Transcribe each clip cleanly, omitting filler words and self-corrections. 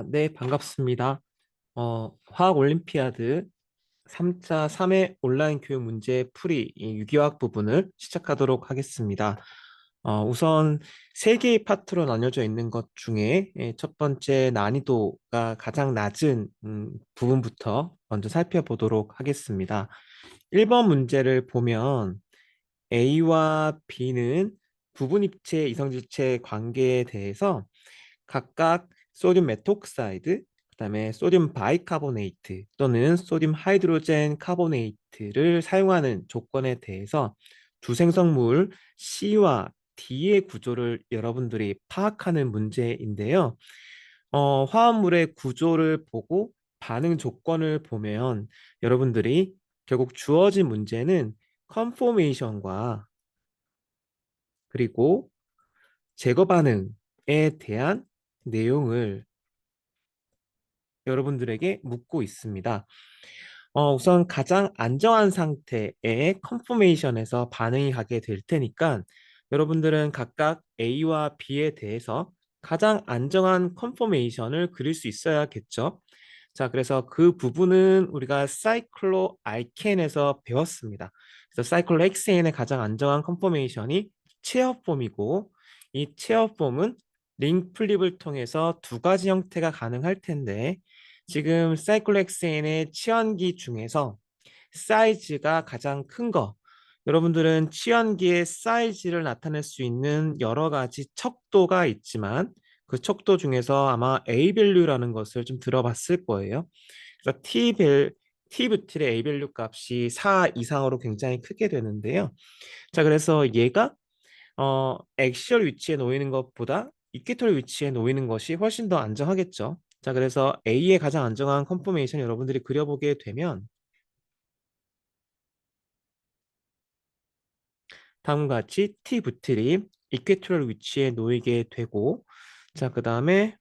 네, 반갑습니다. 화학 올림피아드 3차 3회 온라인 교육 문제 풀이 이 유기화학 부분을 시작하도록 하겠습니다. 우선 세 개의 파트로 나뉘어져 있는 것 중에 첫 번째 난이도가 가장 낮은 부분부터 먼저 살펴보도록 하겠습니다. 1번 문제를 보면 A와 B는 부분 입체 이성질체 관계에 대해서 각각 소듐 메톡사이드, 그다음에 소듐 바이카보네이트 또는 소듐 하이드로젠 카보네이트를 사용하는 조건에 대해서 두 생성물 C와 D의 구조를 여러분들이 파악하는 문제인데요. 화합물의 구조를 보고 반응 조건을 보면 여러분들이 결국 주어진 문제는 컨포메이션과 그리고 제거 반응에 대한 내용을 여러분들에게 묻고 있습니다. 우선 가장 안정한 상태의 컨포메이션에서 반응이 가게 될 테니까 여러분들은 각각 A와 B에 대해서 가장 안정한 컨포메이션을 그릴 수 있어야겠죠. 자, 그래서 그 부분은 우리가 사이클로알켄에서 배웠습니다. 그래서 사이클로헥세인의 가장 안정한 컨포메이션이 체어폼이고 이 체어폼은 링 플립을 통해서 두 가지 형태가 가능할 텐데 지금 사이클로헥세인의 치환기 중에서 사이즈가 가장 큰 거. 여러분들은 치환기의 사이즈를 나타낼 수 있는 여러 가지 척도가 있지만 그 척도 중에서 아마 A 밸류라는 것을 좀 들어봤을 거예요. 그래서 T 부틸의 A 밸류 값이 4 이상으로 굉장히 크게 되는데요. 자, 그래서 얘가 액시얼 위치에 놓이는 것보다 이퀴토리 위치에 놓이는 것이 훨씬 더 안정하겠죠. 자, 그래서 A의 가장 안정한 컨포메이션 여러분들이 그려보게 되면 다음과 같이 T 부틸이 이퀴토리얼 위치에 놓이게 되고 자, 그 다음에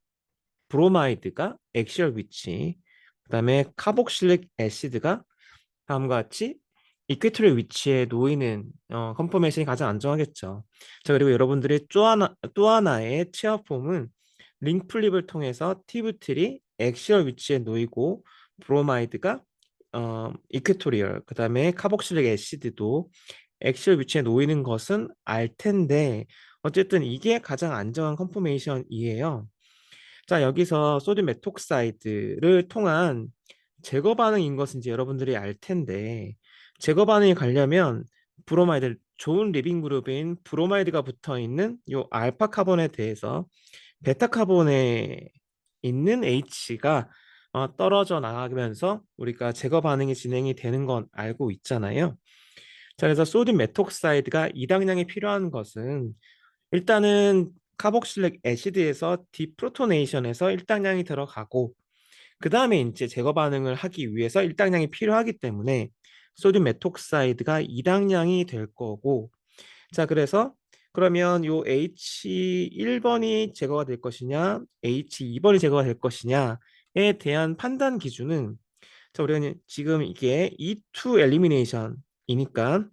브로마이드가 액시얼 위치 그 다음에 카복실릭 애시드가 다음과 같이 이퀴토리 위치에 놓이는 컨포메이션이 가장 안정하겠죠. 자, 그리고 여러분들이 또 하나의 체어폼은 링 플립을 통해서 티브틀이 액시얼 위치에 놓이고 브로마이드가 이퀴토리얼 그다음에 카복실릭 애시드도 액시얼 위치에 놓이는 것은 알 텐데 어쨌든 이게 가장 안정한 컨포메이션이에요. 자, 여기서 소듐 메톡사이드를 통한 제거 반응인 것은 이제 여러분들이 알 텐데 제거 반응이 가려면 브로마이드 좋은 리빙 그룹인 브로마이드가 붙어 있는 요 알파 카본에 대해서 베타 카본에 있는 H가 떨어져 나가면서 우리가 제거 반응이 진행이 되는 건 알고 있잖아요. 자, 그래서 소듐 메톡사이드가 이당량이 필요한 것은 일단은 카복실릭 애시드에서 디프로토네이션에서 일당량이 들어가고 그 다음에 이제 제거 반응을 하기 위해서 일당량이 필요하기 때문에 소듐 메톡사이드가 이당량이 될 거고 자, 그래서 그러면 요 H1번이 제거가 될 것이냐 H2번이 제거가 될 것이냐에 대한 판단 기준은 자, 우리가 지금 이게 E2 엘리미네이션이니까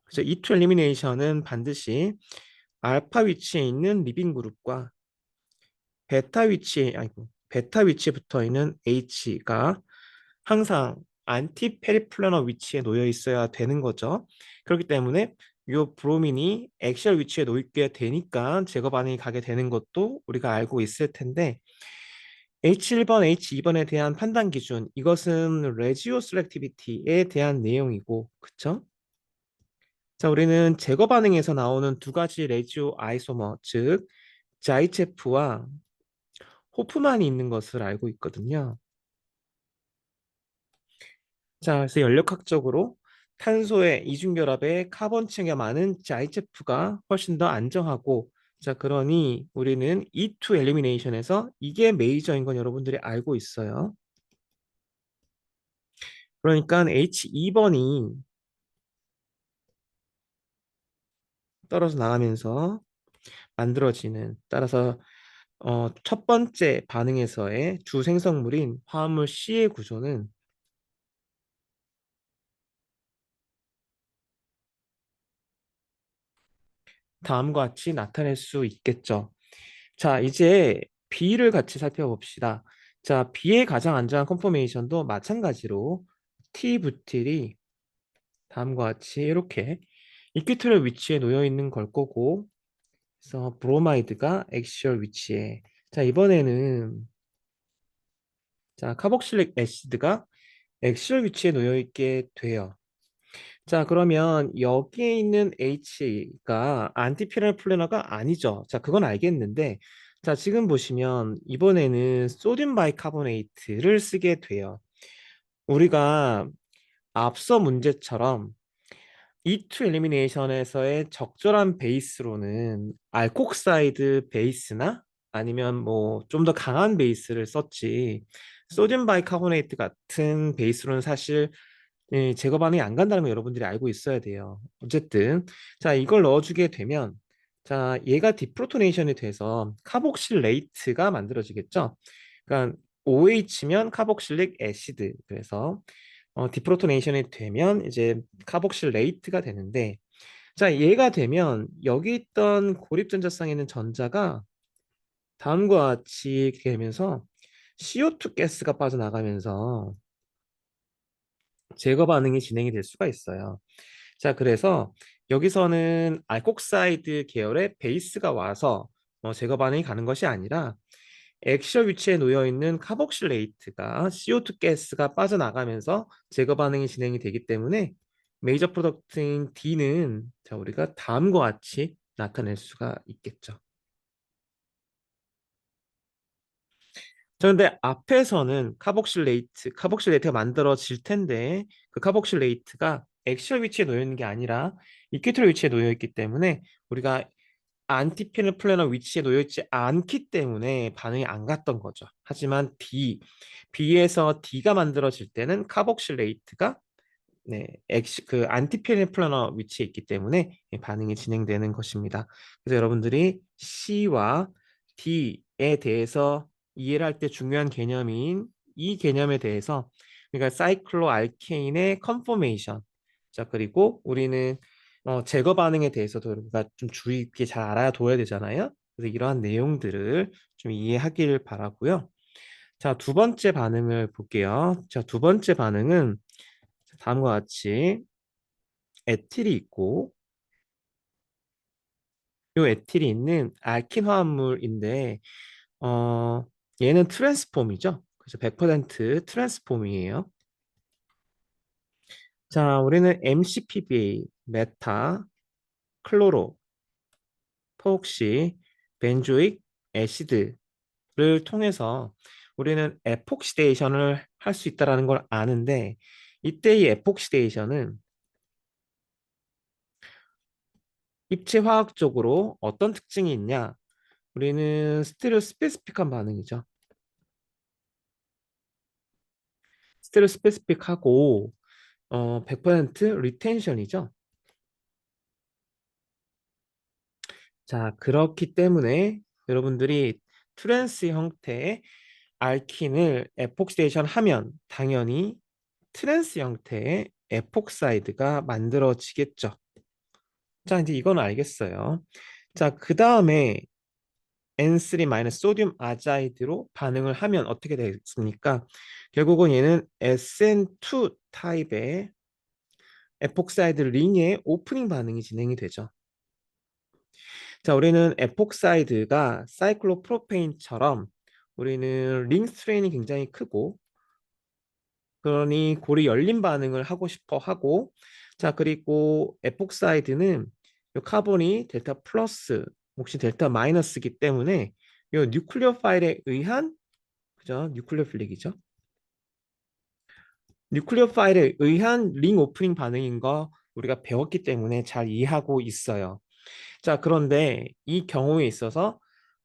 그래서 E2 엘리미네이션은 반드시 알파 위치에 있는 리빙 그룹과 베타 위치에 붙어 있는 H가 항상 안티 페리플래너 위치에 놓여 있어야 되는 거죠. 그렇기 때문에 이 브로민이 액시얼 위치에 놓이게 되니까 제거 반응이 가게 되는 것도 우리가 알고 있을 텐데 H1번, H2번에 대한 판단 기준 이것은 레지오 셀렉티비티에 대한 내용이고 그쵸? 자, 우리는 제거 반응에서 나오는 두 가지 레지오 아이소머 즉 자이체프와 호프만이 있는 것을 알고 있거든요. 자, 그래서 연력학적으로 탄소의 이중결합에 카본 층이 많은 자이체프가 훨씬 더 안정하고 자, 그러니 우리는 E2 엘리미네이션에서 이게 메이저인 건 여러분들이 알고 있어요. 그러니까 H2번이 떨어져 나가면서 만들어지는 따라서 첫 번째 반응에서의 주 생성물인 화합물 C의 구조는 다음과 같이 나타낼 수 있겠죠. 자, 이제 B를 같이 살펴봅시다. 자, B의 가장 안전한 컨포메이션도 마찬가지로 T 부틸이 다음과 같이 이렇게 이퀴토리얼 위치에 놓여 있는 걸 거고, 그래서 브로마이드가 액시얼 위치에. 자, 이번에는 자, 카복실릭 애시드가 액시얼 위치에 놓여 있게 돼요. 자, 그러면 여기에 있는 H가 안티피레놀 플래너가 아니죠. 자, 그건 알겠는데, 자, 지금 보시면 이번에는 소듐 바이카보네이트를 쓰게 돼요. 우리가 앞서 문제처럼 E2 엘리미네이션에서의 적절한 베이스로는 알콕사이드 베이스나 아니면 뭐 좀 더 강한 베이스를 썼지, 소듐 바이카보네이트 같은 베이스로는 사실 제거 반응이 안 간다는 걸 여러분들이 알고 있어야 돼요. 어쨌든 자, 이걸 넣어주게 되면 자, 얘가 디프로토네이션이 돼서 카복실레이트가 만들어지겠죠. 그러니까 OH면 카복실릭 애시드, 그래서 디프로토네이션이 되면 이제 카복실레이트가 되는데, 자, 얘가 되면 여기 있던 고립전자쌍에 있는 전자가 다음과 같이 이렇게 되면서 CO2 가스가 빠져나가면서 제거 반응이 진행이 될 수가 있어요. 자, 그래서 여기서는 알콕사이드 계열의 베이스가 와서 제거 반응이 가는 것이 아니라 액시얼 위치에 놓여 있는 카복실레이트가 CO2 가스가 빠져나가면서 제거 반응이 진행이 되기 때문에 메이저 프로덕트인 D는 자, 우리가 다음과 같이 나타낼 수가 있겠죠. 자, 근데 앞에서는 카복실레이트가 만들어질 텐데 그 카복실레이트가 액시얼 위치에 놓여 있는 게 아니라 이퀴토리얼 위치에 놓여 있기 때문에 우리가 안티피닐 플래너 위치에 놓여 있지 않기 때문에 반응이 안 갔던 거죠. 하지만 B에서 D가 만들어질 때는 카복실레이트가 그 안티피닐 플래너 위치에 있기 때문에 반응이 진행되는 것입니다. 그래서 여러분들이 C와 D에 대해서 이해를 할 때 중요한 개념인 이 개념에 대해서, 그러니까 사이클로 알케인의 컨포메이션, 자, 그리고 우리는 제거 반응에 대해서도 우리가 좀 주의 깊게 잘 알아둬야 되잖아요. 그래서 이러한 내용들을 좀 이해하길 바라고요. 자, 두 번째 반응을 볼게요. 자, 두 번째 반응은 다음과 같이 에틸이 있고, 요 에틸이 있는 알킨 화합물인데 어 얘는 트랜스폼이죠. 그래서 100% 트랜스폼이에요. 자, 우리는 MCPBA, 메타, 클로로, 포옥시, 벤조익 애시드를 통해서 우리는 에폭시데이션을 할 수 있다는 걸 아는데, 이때 이 에폭시데이션은 입체 화학적으로 어떤 특징이 있냐? 우리는 스테레오 스페시픽한 반응이죠. 스테레오 스페시픽하고 100% 리텐션이죠. 자, 그렇기 때문에 여러분들이 트랜스 형태의 알킨을 에폭시데이션 하면 당연히 트랜스 형태의 에폭사이드가 만들어지겠죠. 자, 이제 이건 알겠어요. 자, 그 다음에 N3- 소듐 아자이드로 반응을 하면 어떻게 되겠습니까? 결국은 얘는 SN2 타입의 에폭사이드 링의 오프닝 반응이 진행이 되죠. 자, 우리는 에폭사이드가 사이클로프로페인처럼 우리는 링 스트레인이 굉장히 크고, 그러니 골이 열린 반응을 하고 싶어 하고, 자, 그리고 에폭사이드는 요 카본이 델타 플러스 혹시 델타 마이너스이기 때문에 요 뉴클리오 파일에 의한, 그죠? 뉴클리오 필릭이죠. 뉴클리오 파일에 의한 링 오프닝 반응인 거 우리가 배웠기 때문에 잘 이해하고 있어요. 자, 그런데 이 경우에 있어서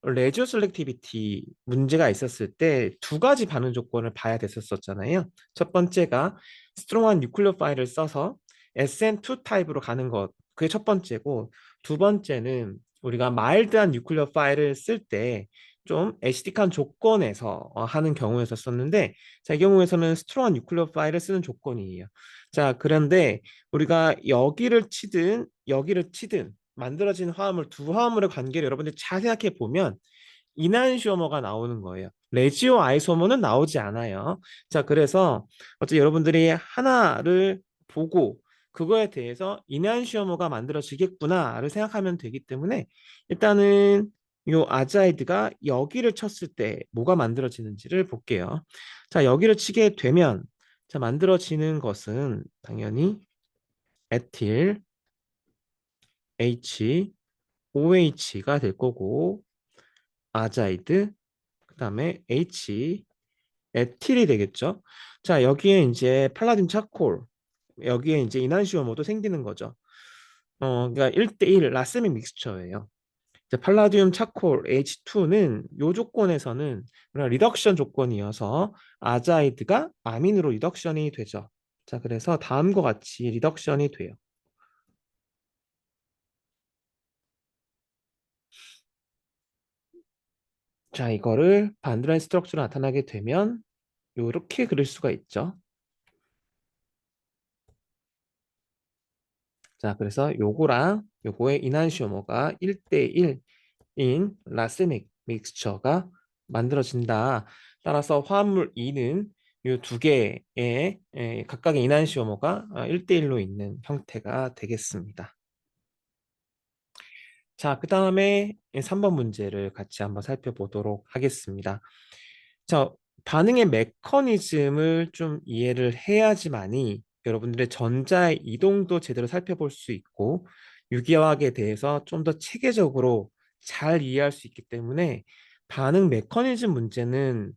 레지오 셀렉티비티 문제가 있었을 때 두 가지 반응 조건을 봐야 됐었잖아요. 첫 번째가 스트롱한 뉴클리오 파일을 써서 SN2 타입으로 가는 것, 그게 첫 번째고, 두 번째는 우리가 마일드한 뉴클리오 파일을 쓸 때 좀 애시딕한 조건에서 하는 경우였었는데, 자, 이 경우에서는 스트롱한 뉴클리오 파일을 쓰는 조건이에요. 자, 그런데 우리가 여기를 치든 만들어진 화합물, 두 화합물의 관계를 여러분들 잘 생각해 보면 이난시오머가 나오는 거예요. 레지오 아이소머는 나오지 않아요. 자, 그래서 어째 여러분들이 하나를 보고 그거에 대해서 이난시오머가 만들어지겠구나를 생각하면 되기 때문에 일단은 요 아자이드가 여기를 쳤을 때 뭐가 만들어지는지를 볼게요. 자, 여기를 치게 되면 자, 만들어지는 것은 당연히 에틸 H, OH가 될 거고 아자이드 그다음에 H 에틸이 되겠죠. 자, 여기에 이제 팔라딘 차콜 여기에 이제 이난시오모도 생기는 거죠. 그러니까 1대1 라세믹 믹스처예요. 이제 팔라디움 차콜 H2는 요 조건에서는 그런 리덕션 조건이어서 아자이드가 아민으로 리덕션이 되죠. 자, 그래서 다음과 같이 리덕션이 돼요. 자, 이거를 반드라인 스트럭처로 나타나게 되면 이렇게 그릴 수가 있죠. 자, 그래서 요거랑 요거의 이난시오모가 1대1인 라세믹 믹스처가 만들어진다. 따라서 화합물 E는 이 두 개의 각각의 이난시오모가 1대1로 있는 형태가 되겠습니다. 자, 그 다음에 3번 문제를 같이 한번 살펴보도록 하겠습니다. 자, 반응의 메커니즘을 좀 이해를 해야지만이 여러분들의 전자의 이동도 제대로 살펴볼 수 있고 유기화학에 대해서 좀 더 체계적으로 잘 이해할 수 있기 때문에 반응 메커니즘 문제는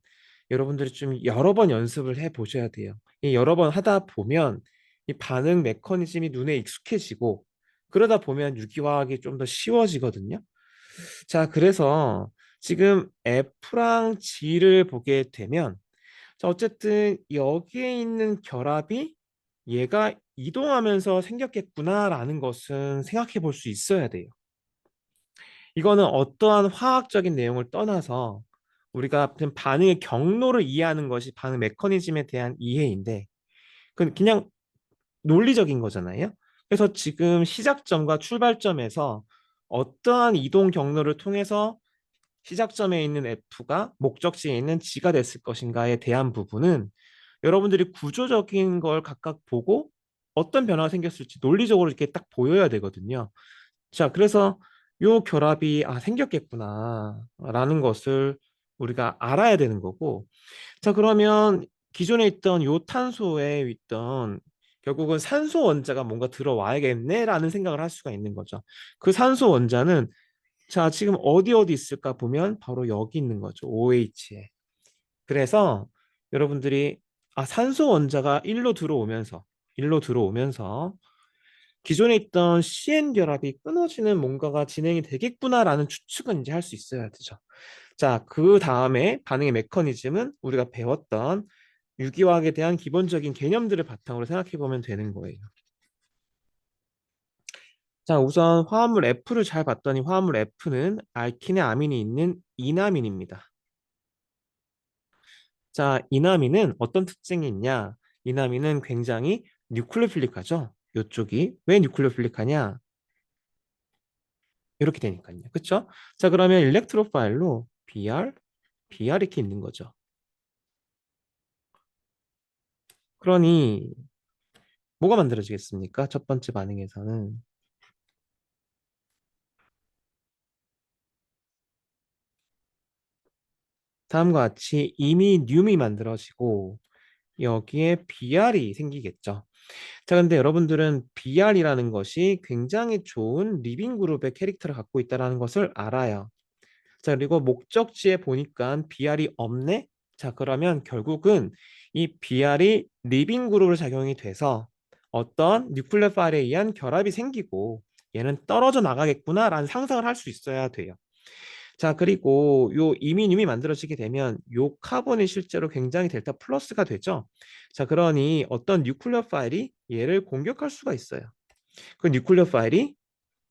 여러분들이 좀 여러 번 연습을 해 보셔야 돼요. 이 여러 번 하다 보면 이 반응 메커니즘이 눈에 익숙해지고 그러다 보면 유기화학이 좀 더 쉬워지거든요. 자, 그래서 지금 F랑 G를 보게 되면 자, 어쨌든 여기에 있는 결합이 얘가 이동하면서 생겼겠구나라는 것은 생각해 볼 수 있어야 돼요. 이거는 어떠한 화학적인 내용을 떠나서 우리가 그냥 반응의 경로를 이해하는 것이 반응 메커니즘에 대한 이해인데 그냥 논리적인 거잖아요. 그래서 지금 시작점과 출발점에서 어떠한 이동 경로를 통해서 시작점에 있는 F가 목적지에 있는 G가 됐을 것인가에 대한 부분은 여러분들이 구조적인 걸 각각 보고 어떤 변화가 생겼을지 논리적으로 이렇게 딱 보여야 되거든요. 자, 그래서 요 결합이 생겼겠구나 라는 것을 우리가 알아야 되는 거고 자, 그러면 기존에 있던 요 탄소에 있던 결국은 산소 원자가 뭔가 들어와야겠네라는 생각을 할 수가 있는 거죠. 그 산소 원자는 자, 지금 어디 어디 있을까 보면 바로 여기 있는 거죠. OH에. 그래서 여러분들이 산소 원자가 일로 들어오면서 기존에 있던 CN 결합이 끊어지는 뭔가가 진행이 되겠구나라는 추측은 이제 할 수 있어야 되죠. 자, 그 다음에 반응의 메커니즘은 우리가 배웠던 유기화학에 대한 기본적인 개념들을 바탕으로 생각해 보면 되는 거예요. 자, 우선 화합물 F를 잘 봤더니 화합물 F는 알킨에 아민이 있는 이나민입니다. 자, 이나민은 어떤 특징이 있냐? 이나민은 굉장히 뉴클리오필릭하죠. 이쪽이 왜 뉴클리오필릭하냐? 이렇게 되니까요. 그렇죠? 자, 그러면 일렉트로파일로 Br 이렇게 있는 거죠. 그러니 뭐가 만들어지겠습니까? 첫 번째 반응에서는 다음과 같이 이미듐이 만들어지고 여기에 Br이 생기겠죠. 자, 근데 여러분들은 Br이라는 것이 굉장히 좋은 리빙 그룹의 캐릭터를 갖고 있다는 것을 알아요. 자, 그리고 목적지에 보니까 Br이 없네? 자, 그러면 결국은 이 Br이 리빙 그룹으로 작용이 돼서 어떤 뉴클레오 파일에 의한 결합이 생기고 얘는 떨어져 나가겠구나라는 상상을 할 수 있어야 돼요. 자, 그리고 요 이민음이 만들어지게 되면 요 카본이 실제로 굉장히 델타 플러스가 되죠. 자, 그러니 어떤 뉴클레오 파일이 얘를 공격할 수가 있어요. 그 뉴클레오 파일이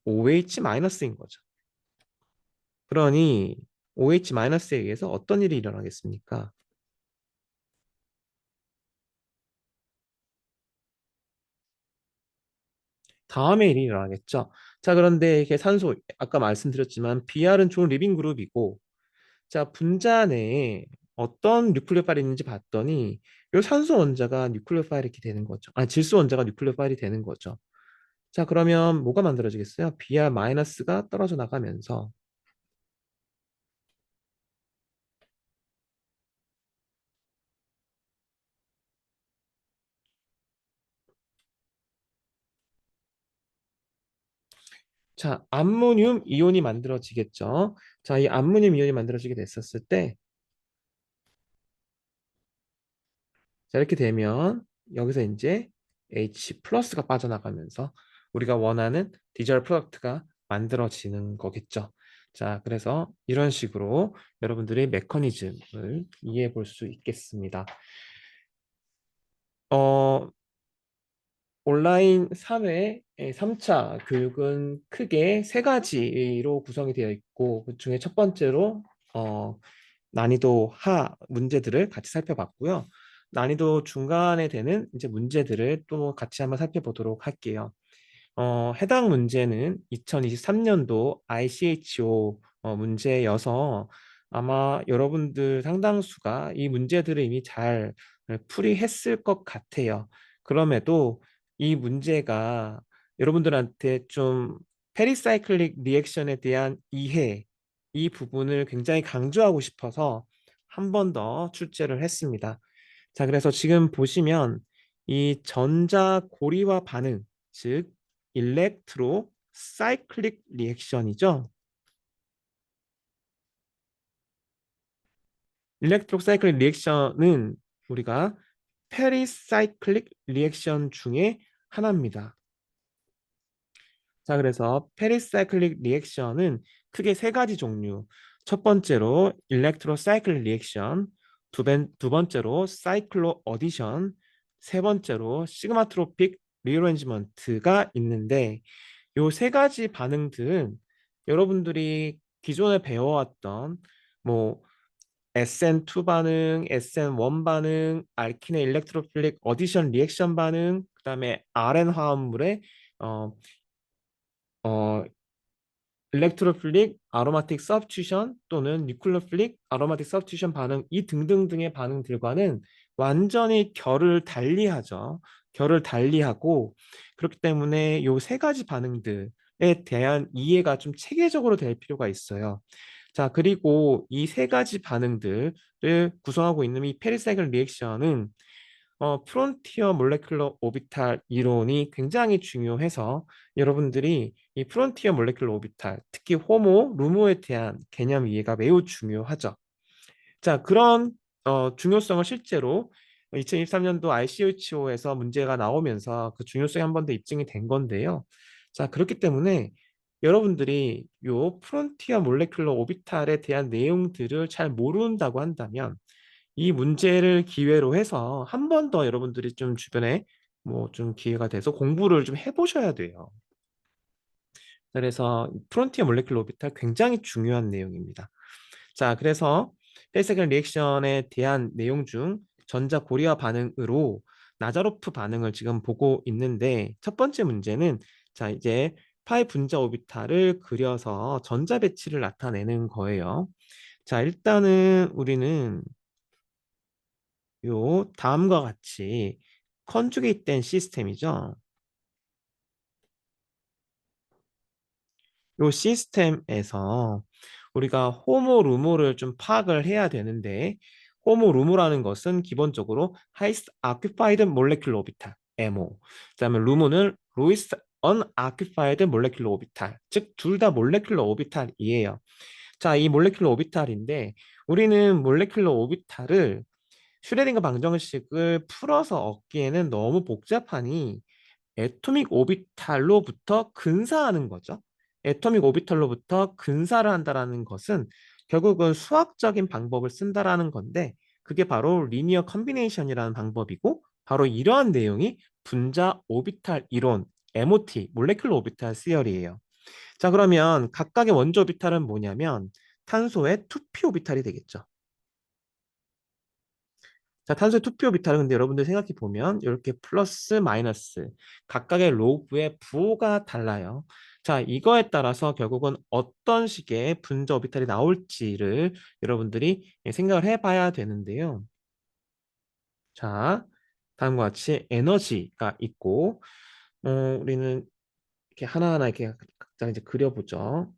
OH-인 거죠. 그러니 OH-에 의해서 어떤 일이 일어나겠습니까? 다음에 일이 일어나겠죠. 자, 그런데 이게 산소, 아까 말씀드렸지만 Br은 좋은 리빙 그룹이고 자, 분자 내에 어떤 뉴클리오 파일이 있는지 봤더니 요 산소 원자가 뉴클리오 파일이 이렇게 되는 거죠. 아, 질소 원자가 뉴클리오 파일이 되는 거죠. 자, 그러면 뭐가 만들어지겠어요? Br 마이너스가 떨어져 나가면서 자, 암모늄 이온이 만들어지겠죠. 자, 이 암모늄 이온이 만들어지게 됐었을 때 자, 이렇게 되면 여기서 이제 H 플러스가 빠져나가면서 우리가 원하는 디젤 프로덕트가 만들어지는 거겠죠. 자, 그래서 이런 식으로 여러분들의 메커니즘을 이해해 볼 수 있겠습니다. 어, 온라인 사회 3차 교육은 크게 세 가지로 구성이 되어 있고 그 중에 첫 번째로 난이도 하 문제들을 같이 살펴봤고요. 난이도 중간에 되는 이제 문제들을 또 같이 한번 살펴보도록 할게요. 해당 문제는 2023년도 ICHO 문제여서 아마 여러분들 상당수가 이 문제들을 이미 잘 풀이했을 것 같아요. 그럼에도 이 문제가 여러분들한테 좀 페리사이클릭 리액션에 대한 이해, 이 부분을 굉장히 강조하고 싶어서 한 번 더 출제를 했습니다. 자, 그래서 지금 보시면 이 전자 고리화 반응, 즉 일렉트로 사이클릭 리액션이죠. 일렉트로 사이클릭 리액션은 우리가 페리사이클릭 리액션 중에 하나입니다. 자, 그래서 페리사이클릭 리액션은 크게 세 가지 종류. 첫 번째로 일렉트로사이클릭 리액션, 두 번째로 사이클로 어디션, 세 번째로 시그마트로픽 리어레인지먼트가 있는데 요 세 가지 반응들은 여러분들이 기존에 배워왔던 뭐 SN2 반응, SN1 반응, 알키네 일렉트로필릭 어디션 리액션 반응, 그다음에 RN 화합물의 어, 어, 일렉트로필릭 아로마틱 서브스티션 또는 뉴클로필릭 아로마틱 서브스티션 반응 이 등등등의 반응들과는 완전히 결을 달리하죠. 결을 달리하고 그렇기 때문에 요 세 가지 반응들에 대한 이해가 좀 체계적으로 될 필요가 있어요. 자, 그리고 이 세 가지 반응들을 구성하고 있는 이 페리사이클 리액션은 프론티어 몰레큘러 오비탈 이론이 굉장히 중요해서 여러분들이 이 프론티어 몰레큘러 오비탈, 특히 호모, 루모에 대한 개념 이해가 매우 중요하죠. 자, 그런 중요성을 실제로 2023년도 ICHO에서 문제가 나오면서 그 중요성이 한 번 더 입증이 된 건데요. 자, 그렇기 때문에 여러분들이 요 프론티어 몰레큘러 오비탈에 대한 내용들을 잘 모른다고 한다면 이 문제를 기회로 해서 한 번 더 여러분들이 좀 주변에 뭐 좀 기회가 돼서 공부를 좀 해보셔야 돼요. 그래서 프론티어 몰레큘러 오비탈 굉장히 중요한 내용입니다. 자, 그래서 헬세겔 리액션에 대한 내용 중 전자 고리화 반응으로 나자로프 반응을 지금 보고 있는데 첫 번째 문제는 자, 이제 파이 분자 오비탈을 그려서 전자 배치를 나타내는 거예요. 자, 일단은 우리는 요 다음과 같이 컨주게이트 된 시스템이죠. 요 시스템에서 우리가 호모 루모를 좀 파악을 해야 되는데 호모 루모라는 것은 기본적으로 highest occupied molecular orbital MO. 그다음에 루모는 lowest unoccupied molecular orbital. 즉 둘 다 몰레큘러 오비탈이에요. 자, 이 몰레큘러 오비탈인데 우리는 몰레큘러 오비탈을 슈레딩거 방정식을 풀어서 얻기에는 너무 복잡하니 애토믹 오비탈로부터 근사하는 거죠. 애토믹 오비탈로부터 근사를 한다라는 것은 결국은 수학적인 방법을 쓴다라는 건데 그게 바로 리니어 컨비네이션이라는 방법이고 바로 이러한 내용이 분자 오비탈 이론 MOT 몰레큘러 오비탈 시어리예요. 자, 그러면 각각의 원조 오비탈은 뭐냐면 탄소의 2p 오비탈이 되겠죠. 자, 탄소의 투표 오비탈은 근데 여러분들 생각해 보면 이렇게 플러스 마이너스 각각의 로브의 부호가 달라요. 자, 이거에 따라서 결국은 어떤 식의 분자 오비탈이 나올지를 여러분들이 생각을 해봐야 되는데요. 자, 다음과 같이 에너지가 있고, 우리는 이렇게 하나하나 이렇게 각자 이제 그려보죠.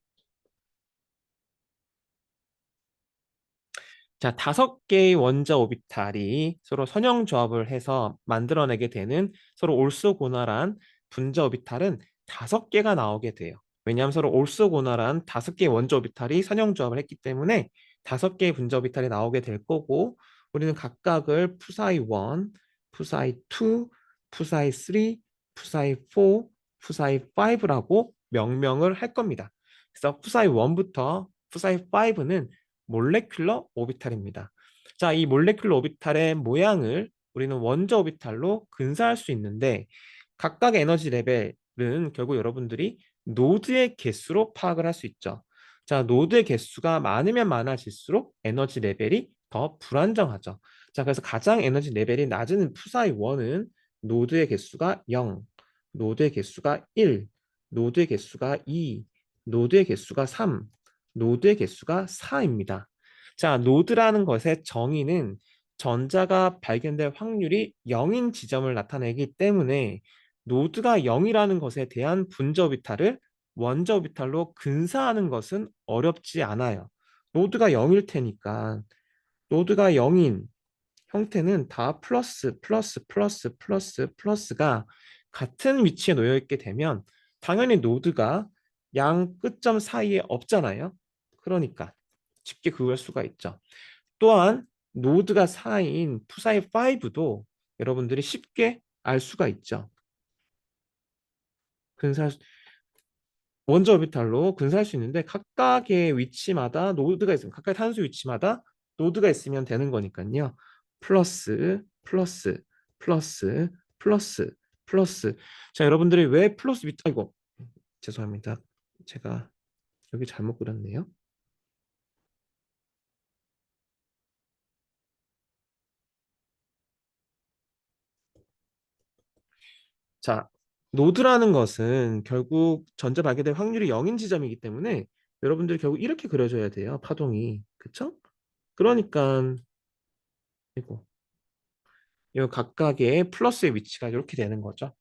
자, 5개의 원자 오비탈이 서로 선형 조합을 해서 만들어내게 되는 서로 올소고나란 분자 오비탈은 5개가 나오게 돼요. 왜냐하면 서로 올소고나란 5개의 원자 오비탈이 선형 조합을 했기 때문에 5개의 분자 오비탈이 나오게 될 거고, 우리는 각각을 푸사이 1, 푸사이 2, 푸사이 3, 푸사이 4, 푸사이 5라고 명명을 할 겁니다. 그래서 푸사이 1부터 푸사이 5는 몰레큘러 오비탈입니다. 자, 이 몰레큘러 오비탈의 모양을 우리는 원자 오비탈로 근사할 수 있는데, 각각의 에너지 레벨은 결국 여러분들이 노드의 개수로 파악을 할 수 있죠. 자, 노드의 개수가 많으면 많아질수록 에너지 레벨이 더 불안정하죠. 자, 그래서 가장 에너지 레벨이 낮은 푸사이 1은 노드의 개수가 0, 노드의 개수가 1, 노드의 개수가 2, 노드의 개수가 3, 노드의 개수가 4입니다. 자, 노드라는 것의 정의는 전자가 발견될 확률이 0인 지점을 나타내기 때문에 노드가 0이라는 것에 대한 분자 오비탈을 원자 오비탈로 근사하는 것은 어렵지 않아요. 노드가 0일 테니까 노드가 0인 형태는 다 플러스, 플러스, 플러스, 플러스, 플러스가 같은 위치에 놓여 있게 되면 당연히 노드가 양 끝점 사이에 없잖아요. 그러니까 쉽게 그을 수가 있죠. 또한 노드가 4인 푸사이 5도 여러분들이 쉽게 알 수가 있죠. 근사할 원자 오비탈로 근사할 수 있는데 각각의 위치마다 노드가 있으면 각각의 탄소 위치마다 노드가 있으면 되는 거니까요. 플러스, 플러스, 플러스, 플러스, 플러스. 자, 여러분들이 왜 플러스 밑, 아이고, 죄송합니다. 제가 여기 잘못 그렸네요. 자, 노드라는 것은 결국 전자 발견될 확률이 0인 지점이기 때문에 여러분들이 결국 이렇게 그려줘야 돼요. 파동이. 그쵸? 그러니까 이거 이 각각의 플러스의 위치가 이렇게 되는 거죠.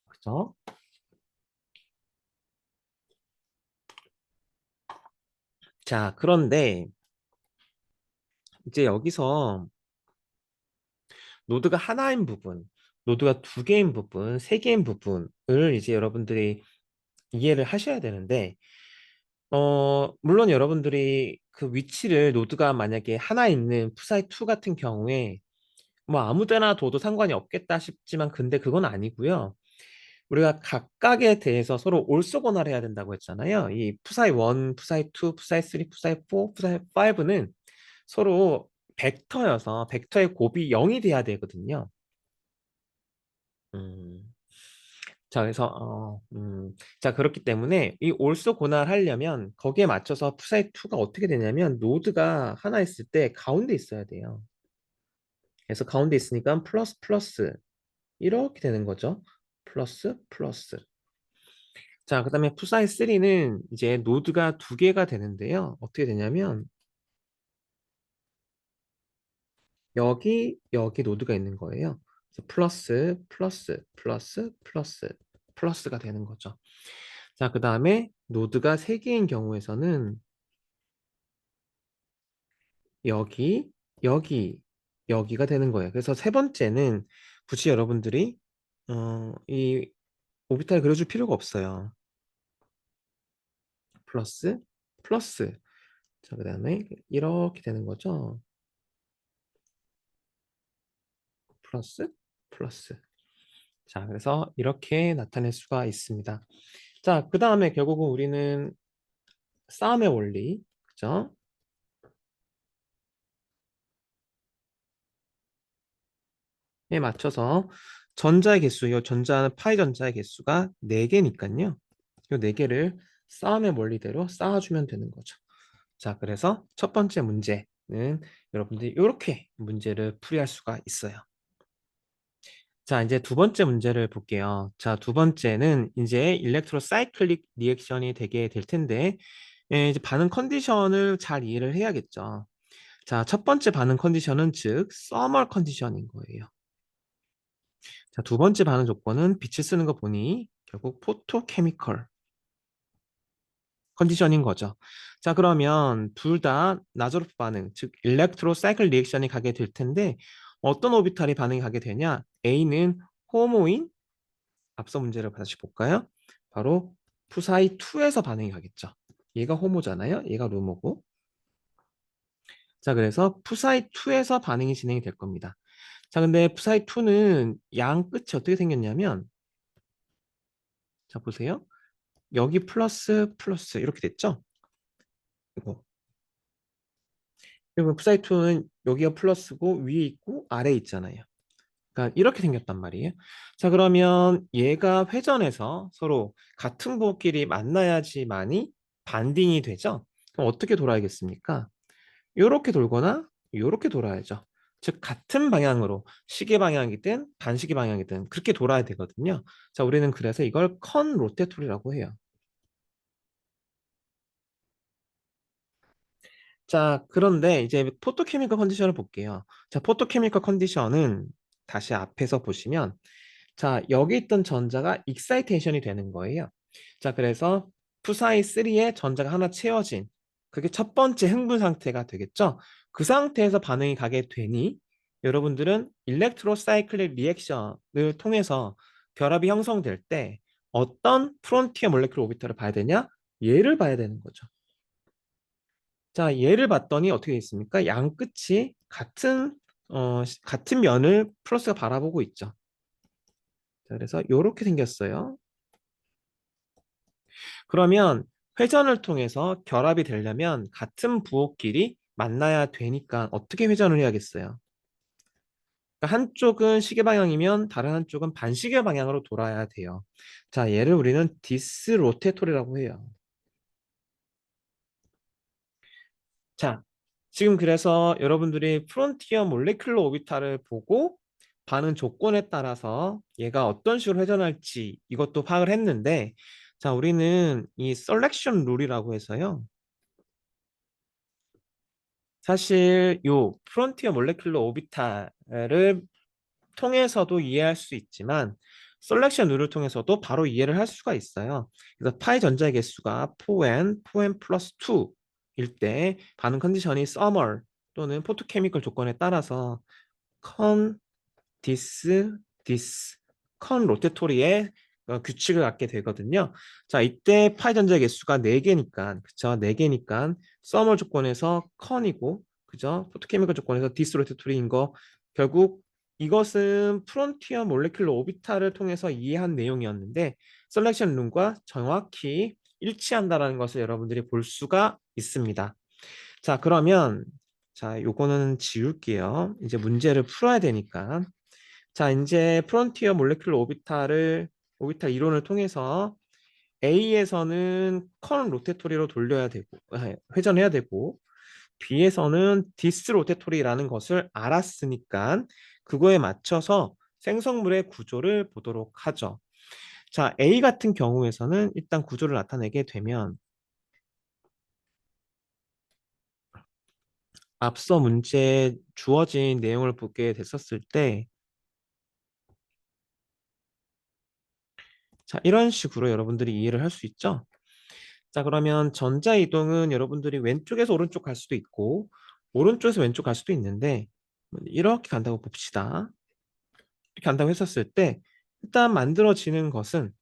그죠? 자, 그런데 이제 여기서 노드가 하나인 부분, 노드가 2개인 부분, 3개인 부분을 이제 여러분들이 이해를 하셔야 되는데, 물론 여러분들이 그 위치를 노드가 만약에 하나 있는 푸사이2 같은 경우에 뭐 아무 데나 둬도 상관이 없겠다 싶지만 근데 그건 아니고요. 우리가 각각에 대해서 서로 올소고나를 해야 된다고 했잖아요. 이 푸사이 1, 푸사이 2, 푸사이 3, 푸사이 4, 푸사이 5는 서로 벡터여서 벡터의 곱이 0이 돼야 되거든요. 음, 자, 그래서 자, 그렇기 때문에 이 올소고나를 하려면 거기에 맞춰서 푸사이 2가 어떻게 되냐면 노드가 하나 있을 때 가운데 있어야 돼요. 그래서 가운데 있으니까 플러스 플러스 이렇게 되는 거죠. 플러스 플러스. 자, 그다음에 푸사이 3는 이제 노드가 2개가 되는데요. 어떻게 되냐면 여기 노드가 있는 거예요. 그래서 플러스 플러스 플러스 플러스 플러스가 되는 거죠. 자, 그다음에 노드가 3개인 경우에서는 여기 여기 여기가 되는 거예요. 그래서 세 번째는 굳이 여러분들이 이 오비탈 그려줄 필요가 없어요. 플러스 플러스. 자, 그다음에 이렇게 되는 거죠. 플러스 플러스. 자, 그래서 이렇게 나타낼 수가 있습니다. 자, 그 다음에 결국은 우리는 싸움의 원리, 그죠? 에 맞춰서 전자의 개수, 이 전자는 파이 전자의 개수가 4개니까요. 이 4개를 싸움의 원리대로 쌓아주면 되는 거죠. 자, 그래서 첫 번째 문제는 여러분들이 이렇게 문제를 풀이할 수가 있어요. 자, 이제 두 번째 문제를 볼게요. 자, 두 번째는 이제 일렉트로사이클릭 리액션이 되게 될 텐데, 이제 반응 컨디션을 잘 이해를 해야겠죠. 자, 첫 번째 반응 컨디션은 즉, 서멀 컨디션인 거예요. 자, 두 번째 반응 조건은 빛을 쓰는 거 보니 결국 포토케미컬 컨디션인 거죠. 자, 그러면 둘 다 나조르프 반응, 즉 일렉트로사이클 리액션이 가게 될 텐데 어떤 오비탈이 반응이 가게 되냐? A는 호모인 앞서 문제를 다시 볼까요? 바로 푸사이 2에서 반응이 가겠죠. 얘가 호모잖아요. 얘가 루모고. 자, 그래서 푸사이 2에서 반응이 진행이 될 겁니다. 자, 근데 푸사이 2는 양 끝이 어떻게 생겼냐면 자, 보세요. 여기 플러스 플러스 이렇게 됐죠? 이거. 그리고 푸사이2는 여기가 플러스고 위에 있고 아래에 있잖아요. 그러니까 이렇게 생겼단 말이에요. 자, 그러면 얘가 회전해서 서로 같은 부호끼리 만나야지만이 반딩이 되죠. 그럼 어떻게 돌아야겠습니까? 이렇게 돌거나 이렇게 돌아야죠. 즉 같은 방향으로 시계 방향이든 반시계 방향이든 그렇게 돌아야 되거든요. 자, 우리는 그래서 이걸 컨 로테토리라고 해요. 자, 그런데 이제 포토케미컬 컨디션을 볼게요. 자, 포토케미컬 컨디션은 다시 앞에서 보시면 자, 여기 있던 전자가 익사이테이션이 되는 거예요. 자, 그래서 푸사이 3에 전자가 하나 채워진 그게 첫 번째 흥분 상태가 되겠죠. 그 상태에서 반응이 가게 되니 여러분들은 일렉트로사이클릭 리액션을 통해서 결합이 형성될 때 어떤 프론티어 몰레큘 오비터를 봐야 되냐? 얘를 봐야 되는 거죠. 자, 얘를 봤더니 어떻게 있습니까? 양 끝이 같은 면을 플러스가 바라보고 있죠. 자, 그래서 이렇게 생겼어요. 그러면 회전을 통해서 결합이 되려면 같은 부호끼리 만나야 되니까 어떻게 회전을 해야겠어요? 그러니까 한쪽은 시계 방향이면 다른 한쪽은 반시계 방향으로 돌아야 돼요. 자, 얘를 우리는 디스로테토리라고 해요. 자, 지금 그래서 여러분들이 프론티어 몰레큘러 오비탈을 보고 반응 조건에 따라서 얘가 어떤 식으로 회전할지 이것도 파악을 했는데 자, 우리는 이 셀렉션 룰이라고 해서요. 사실 요 프론티어 몰레큘러 오비탈을 통해서도 이해할 수 있지만 셀렉션 룰을 통해서도 바로 이해를 할 수가 있어요. 그래서 파이 전자의 개수가 4n, 4n 플러스 2일 때 반응 컨디션이 서멀 또는 포토케미컬 조건에 따라서 컨, 디스, 컨 로테토리의 규칙을 갖게 되거든요. 자, 이때 파이 전자의 개수가 4개니까, 그쵸? 4개니까 서멀 조건에서 컨이고, 그죠? 포토케미컬 조건에서 디스 로테토리인 거 결국 이것은 프론티어 몰레큘러 오비탈을 통해서 이해한 내용이었는데 셀렉션 룸과 정확히 일치한다는 것을 여러분들이 볼 수가 있습니다. 자, 그러면 자, 요거는 지울게요. 이제 문제를 풀어야 되니까. 자, 이제 프론티어 몰레큘러 오비탈 이론을 통해서 A에서는 커넌 로테토리로 돌려야 되고 회전해야 되고 B에서는 디스 로테토리라는 것을 알았으니까 그거에 맞춰서 생성물의 구조를 보도록 하죠. 자, A 같은 경우에서는 일단 구조를 나타내게 되면 앞서 문제에 주어진 내용을 보게 됐었을 때 자, 이런 식으로 여러분들이 이해를 할 수 있죠? 자, 그러면 전자 이동은 여러분들이 왼쪽에서 오른쪽 갈 수도 있고 오른쪽에서 왼쪽 갈 수도 있는데 이렇게 간다고 봅시다. 이렇게 간다고 했었을 때 일단 만들어지는 것은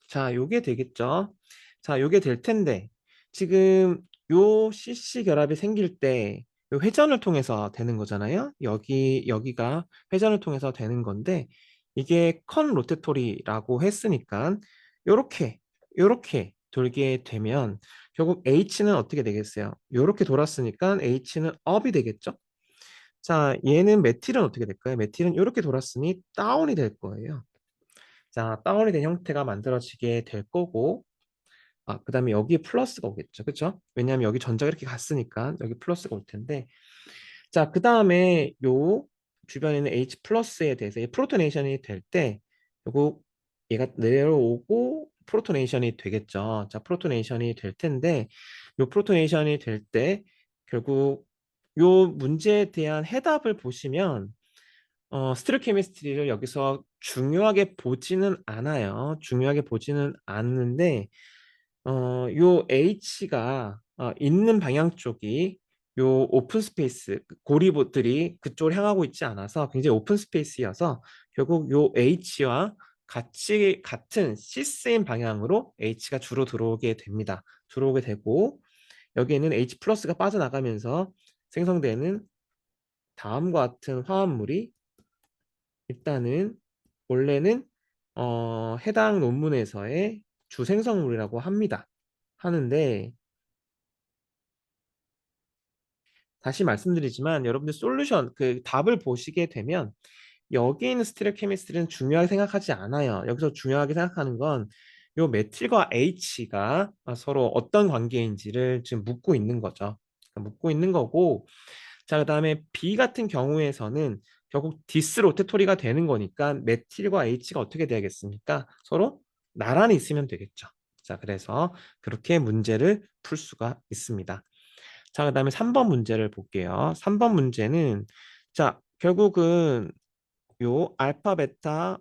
자, 요게 되겠죠. 자, 요게 될 텐데 지금 요 CC 결합이 생길 때 요 회전을 통해서 되는 거잖아요. 여기가 회전을 통해서 되는 건데 이게 컨 로테토리라고 했으니까 요렇게 돌게 되면 결국 H는 어떻게 되겠어요? 요렇게 돌았으니까 H는 up이 되겠죠. 자, 얘는 메틸은 어떻게 될까요? 메틸은 이렇게 돌았으니 다운이 될 거예요. 자, 다운이 된 형태가 만들어지게 될 거고, 그다음에 여기에 플러스가 오겠죠. 그렇죠? 왜냐하면 여기 전자가 이렇게 갔으니까 여기 플러스가 올 텐데. 자, 그다음에 요 주변에 있는 H 플러스에 대해서 프로토네이션이 될 때, 요거 얘가 내려오고 프로토네이션이 되겠죠. 자, 프로토네이션이 될 텐데, 요 프로토네이션이 될 때 결국 요 문제에 대한 해답을 보시면 스티로케미스트리를 여기서 중요하게 보지는 않아요. 중요하게 보지는 않는데 요 H가 있는 방향 쪽이 요 오픈 스페이스 고리봇들이 그쪽을 향하고 있지 않아서 굉장히 오픈 스페이스여서 결국 요 H와 같이 같은 시스인 방향으로 H가 주로 들어오게 됩니다. 들어오게 되고 여기에는 H 플러스가 빠져나가면서 생성되는 다음과 같은 화합물이 일단은 원래는 해당 논문에서의 주생성물이라고 합니다. 하는데 다시 말씀드리지만 여러분들 솔루션 그 답을 보시게 되면 여기 있는 스테레오케미스트리는 중요하게 생각하지 않아요. 여기서 중요하게 생각하는 건 요 메틸과 H가 서로 어떤 관계인지를 지금 묻고 있는 거죠. 묻고 있는 거고 자, 그다음에 B 같은 경우에서는 결국 디스로테토리가 되는 거니까 메틸과 H가 어떻게 돼야겠습니까? 서로 나란히 있으면 되겠죠. 자, 그래서 그렇게 문제를 풀 수가 있습니다. 자, 그다음에 3번 문제를 볼게요. 3번 문제는 자, 결국은 요 알파 베타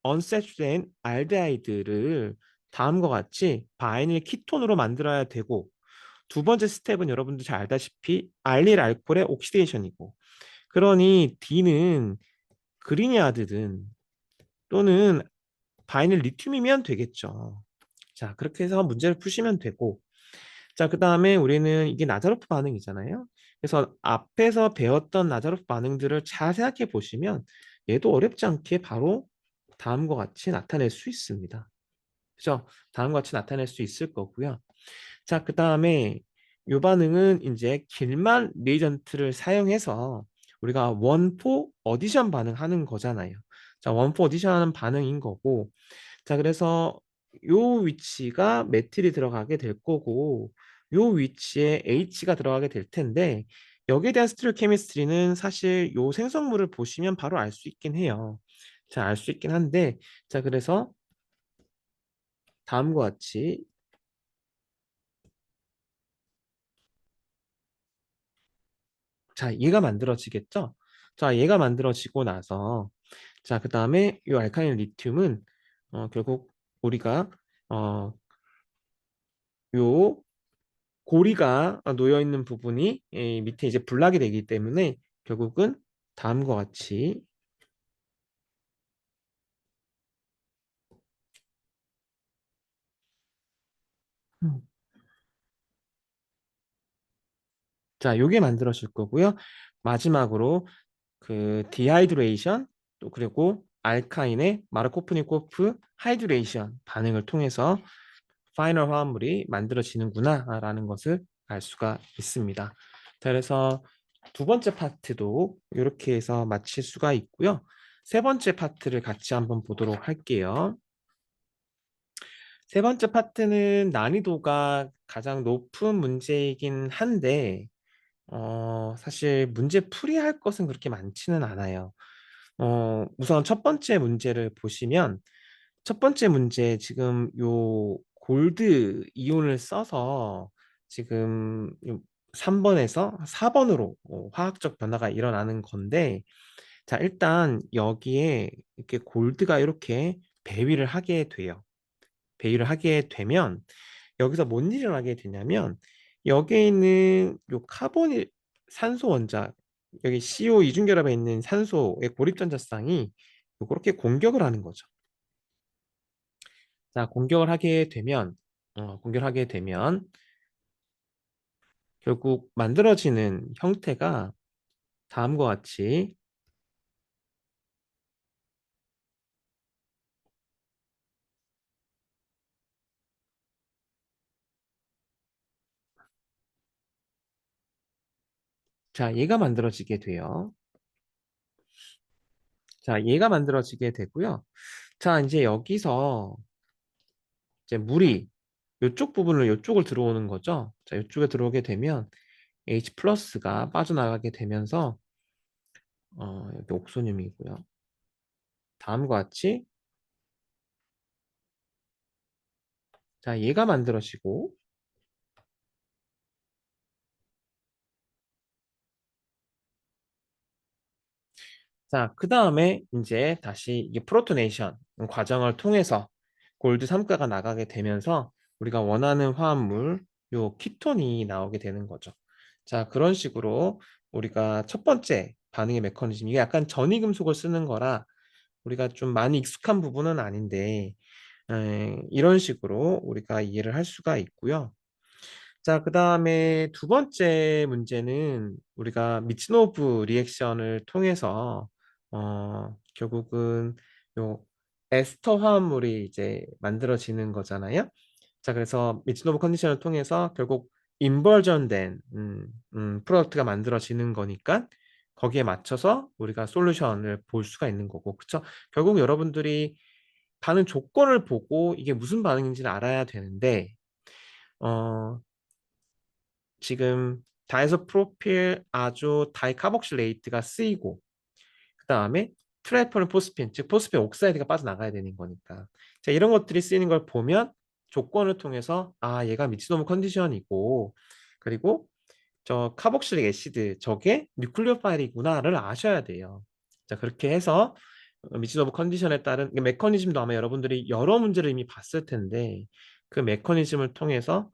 언세츄된 알데하이드를 다음과 같이 바이닐 키톤으로 만들어야 되고 두 번째 스텝은 여러분들 잘 알다시피 알릴 알코올의 옥시데이션이고 그러니 D는 그리니아드든 또는 바이닐 리튬이면 되겠죠. 자, 그렇게 해서 문제를 푸시면 되고 자, 그 다음에 우리는 이게 나자로프 반응이잖아요. 그래서 앞에서 배웠던 나자로프 반응들을 잘 생각해 보시면 얘도 어렵지 않게 바로 다음과 같이 나타낼 수 있습니다. 그죠? 다음과 같이 나타낼 수 있을 거고요. 자, 그 다음에 이 반응은 이제 길만 리에이전트를 사용해서 우리가 원포 어디션 반응하는 거잖아요. 자, 원포 어디션 하는 반응인 거고 자, 그래서 요 위치가 메틸이 들어가게 될 거고 요 위치에 H가 들어가게 될 텐데 여기에 대한 스티로케미스트리는 사실 요 생성물을 보시면 바로 알 수 있긴 해요. 자, 알 수 있긴 한데 자, 그래서 다음과 같이 자, 얘가 만들어지겠죠? 자, 얘가 만들어지고 나서 자, 그 다음에 이 알카린 리튬은 결국 우리가 어, 요 고리가 놓여 있는 부분이 밑에 이제 불나게 되기 때문에 결국은 다음과 같이 음. 자, 요게 만들어질 거고요. 마지막으로 그 디하이드레이션 또 그리고 알카인의 마르코프니코프 하이드레이션 반응을 통해서 파이널 화합물이 만들어지는구나라는 것을 알 수가 있습니다. 자, 그래서 두 번째 파트도 이렇게 해서 마칠 수가 있고요. 세 번째 파트를 같이 한번 보도록 할게요. 세 번째 파트는 난이도가 가장 높은 문제이긴 한데 사실 문제 풀이할 것은 그렇게 많지는 않아요. 우선 첫 번째 문제를 보시면 첫 번째 문제 지금 요 골드 이온을 써서 지금 3번에서 4번으로 화학적 변화가 일어나는 건데 자, 일단 여기에 이렇게 골드가 이렇게 배위를 하게 돼요. 배위를 하게 되면 여기서 뭔 일이 일어나게 되냐면 여기에 있는 요 카본 산소 원자 여기 CO 이중결합에 있는 산소의 고립전자쌍이 그렇게 공격을 하는 거죠. 자, 공격을 하게 되면 결국 만들어지는 형태가 다음과 같이 자, 얘가 만들어지게 돼요. 자, 얘가 만들어지게 되고요. 자, 이제 여기서 이제 물이 이쪽 부분을 이쪽을 들어오는 거죠. 자, 이쪽에 들어오게 되면 H 플러스가 빠져나가게 되면서 여기 옥소늄이고요. 다음과 같이 자, 얘가 만들어지고 자, 그 다음에 이제 다시 이게 프로토네이션 과정을 통해서 골드 3가가 나가게 되면서 우리가 원하는 화합물 요 키톤이 나오게 되는 거죠. 자, 그런 식으로 우리가 첫 번째 반응의 메커니즘 이게 약간 전이금속을 쓰는 거라 우리가 좀 많이 익숙한 부분은 아닌데 이런 식으로 우리가 이해를 할 수가 있고요. 자, 그 다음에 두 번째 문제는 우리가 미츠노브 리액션을 통해서 결국은 요 에스터 화합물이 이제 만들어지는 거잖아요. 자, 그래서 미츠노브 컨디션을 통해서 결국 인버전된 프로덕트가 만들어지는 거니까 거기에 맞춰서 우리가 솔루션을 볼 수가 있는 거고, 그쵸? 결국 여러분들이 반응 조건을 보고 이게 무슨 반응인지를 알아야 되는데 어, 지금 다이소 프로필 아주 다이카복실레이트가 쓰이고 그 다음에 트라이퍼린 포스핀 즉 포스핀 옥사이드가 빠져나가야 되는 거니까 자 이런 것들이 쓰이는 걸 보면 조건을 통해서 아 얘가 미치노무 컨디션이고 그리고 저 카복실릭 애시드 저게 뉴클리오 파일이구나를 아셔야 돼요. 자 그렇게 해서 미치노브 컨디션에 따른 메커니즘도 아마 여러분들이 여러 문제를 이미 봤을 텐데 그 메커니즘을 통해서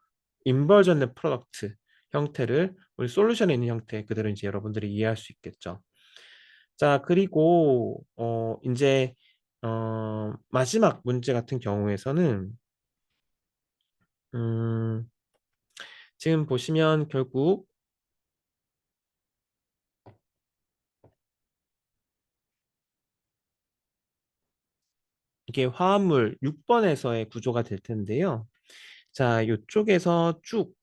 인버전된 프로덕트 형태를 우리 솔루션에 있는 형태 그대로 이제 여러분들이 이해할 수 있겠죠. 자 그리고 이제 마지막 문제 같은 경우에서는 음, 지금 보시면 결국 이게 화합물 6번에서의 구조가 될 텐데요. 자, 이쪽에서 쭉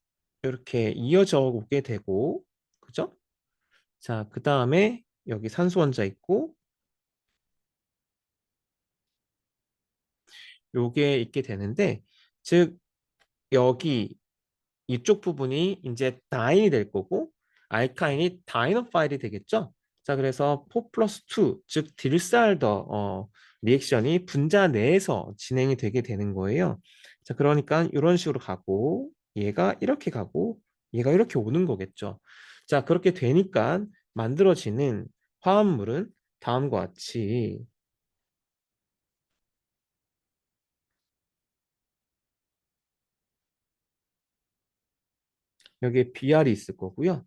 이렇게 이어져 오게 되고, 그죠? 자, 그 다음에 여기 산소 원자 있고, 요게 있게 되는데, 즉, 여기 이쪽 부분이 이제 다인이 될 거고, 알카인이 다이노파일이 되겠죠? 자, 그래서 4 플러스 2, 즉, 딜살더, 리액션이 분자 내에서 진행이 되게 되는 거예요. 자, 그러니까 이런 식으로 가고, 얘가 이렇게 가고, 얘가 이렇게 오는 거겠죠. 자, 그렇게 되니까 만들어지는 화합물은 다음과 같이 여기에 BR이 있을 거고요.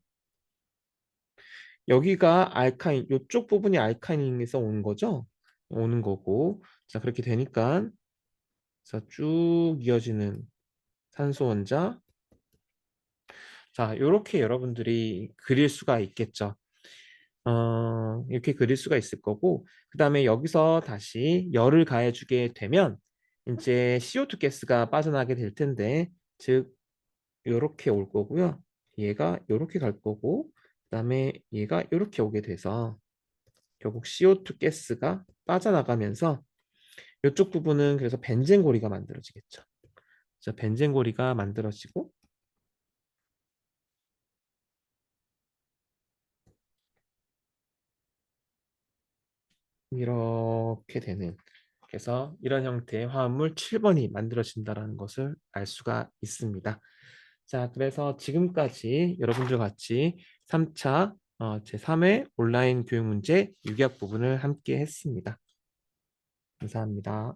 여기가 알카인, 이쪽 부분이 알카인에서 오는 거죠? 오는 거고. 자, 그렇게 되니까 자, 쭉 이어지는 산소 원자. 자, 이렇게 여러분들이 그릴 수가 있겠죠. 이렇게 그릴 수가 있을 거고, 그 다음에 여기서 다시 열을 가해주게 되면 이제 CO2 가스가 빠져나게 될 텐데, 즉, 이렇게 올 거고요. 얘가 이렇게 갈 거고, 그 다음에 얘가 이렇게 오게 돼서 결국 CO2 가스가 빠져나가면서 이쪽 부분은 그래서 벤젠고리가 만들어지겠죠. 자, 벤젠고리가 만들어지고 이렇게 되는 그래서 이런 형태의 화합물 7번이 만들어진다는 것을 알 수가 있습니다. 자, 그래서 지금까지 여러분들 같이 3차 제3회 온라인 교육 문제 유기학 부분을 함께 했습니다. 감사합니다.